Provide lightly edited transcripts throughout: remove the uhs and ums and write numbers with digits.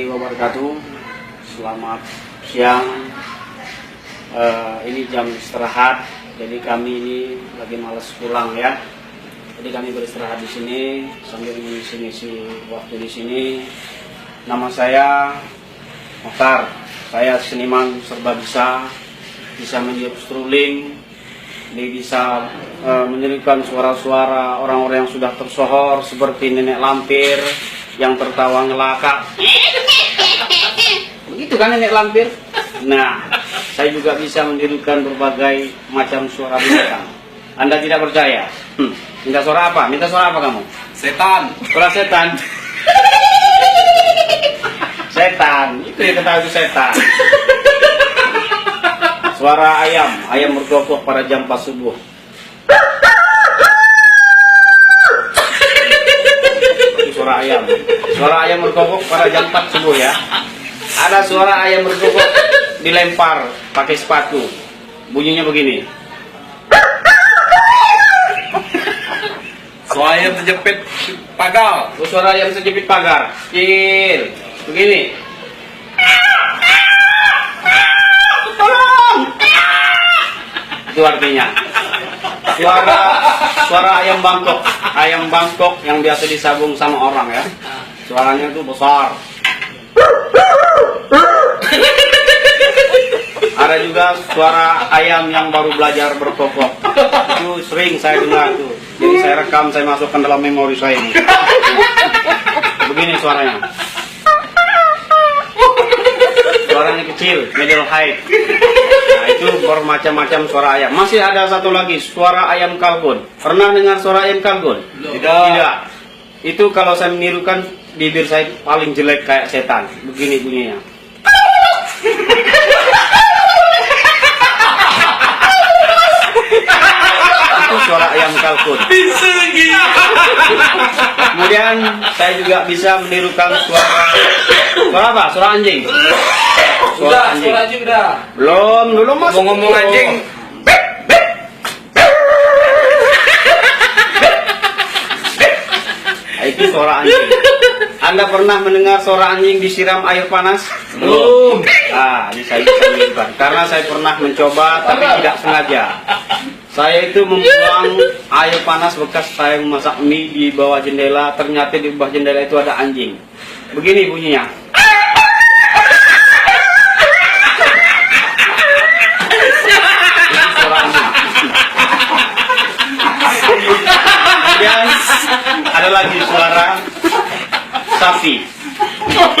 Wabarakatuh. Selamat siang. Ini jam istirahat. Jadi kami ini lagi males pulang ya. Jadi kami beristirahat di sini sambil mengisi waktu di sini. Nama saya Mokhtar. Saya seniman serba bisa meniup struling, bisa menyanyikan suara-suara orang-orang yang sudah tersohor seperti nenek lampir yang tertawa ngelakak. Begitu kan nenek lampir? Nah, saya juga bisa menirukan berbagai macam suara binatang. Anda tidak percaya? Minta suara apa? Minta suara apa kamu? Setan. Suara setan. Setan. Itu yang ketahui itu setan. Suara ayam berkokok pada jam 4 subuh. Suara ayam berkokok pada jam 4 subuh ya. Ada suara ayam berkokok dilempar pakai sepatu. Bunyinya begini. Suara ayam terjepit pagar. Suara ayam terjepit pagar. Kecil. Begini. Tolong. Itu artinya. Suara ayam Bangkok yang biasa disabung sama orang ya. Suaranya itu besar. Ada juga suara ayam yang baru belajar berkokok. Itu sering saya dengar tuh. Jadi saya rekam, saya masukkan dalam memori saya ini. Begini suaranya. Suaranya kecil, middle height. Nah, itu bermacam-macam suara ayam. Masih ada satu lagi, suara ayam kalkun. Pernah dengar suara ayam kalkun? Tidak. Itu kalau saya menirukan, bibir saya paling jelek kayak setan. Begini bunyinya. Itu suara ayam kalkun. Kemudian saya juga bisa menirukan suara apa? Suara anjing. Suara anjing udah. Belum mas. Ngomong anjing. Itu suara anjing. Anda pernah mendengar suara anjing disiram air panas? Belum. Ini saya bisa menirukan. Karena saya pernah mencoba tapi tidak sengaja. Saya itu membuang air panas bekas saya memasak mie di bawah jendela. Ternyata di bawah jendela itu ada anjing. Begini bunyinya. Itu suara anjing. Kemudian ada lagi suara sapi.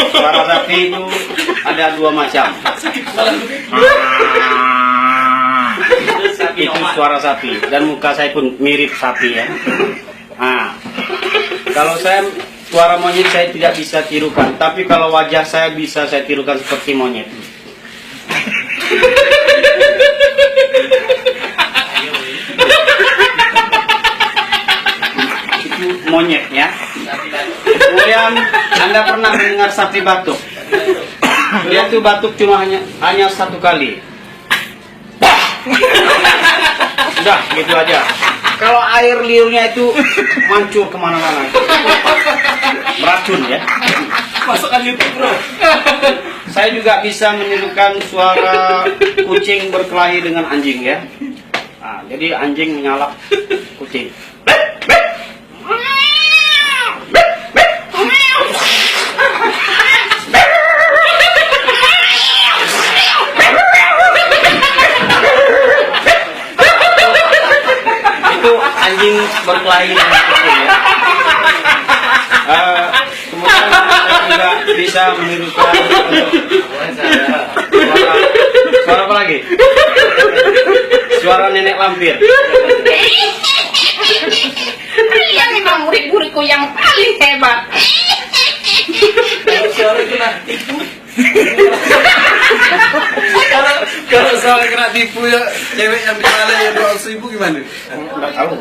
Suara sapi itu ada dua macam. Itu suara sapi dan muka saya pun mirip sapi ya. Nah, kalau suara monyet saya tidak bisa tirukan, tapi kalau wajah saya bisa saya tirukan seperti monyet. Itu monyet ya. Kemudian Anda pernah mendengar sapi batuk? Dia tuh batuk cuma hanya satu kali. Udah gitu aja. Kalau air liurnya itu mancur kemana-mana, beracun ya. Masukkan YouTube bro. Saya juga bisa menirukan suara kucing berkelahi dengan anjing ya. Nah, jadi anjing menyalak kucing. Anjing berkelahi dengan kucing ya. Kemudian saya juga bisa menirukan suara apa lagi? Suara nenek lampir. Kalian memang murid-muridku yang paling hebat. Suara kena tipu. Kalau soal kena tipu ya, cewek yang dimalah ya 200.000 gimana? Enggak tahu.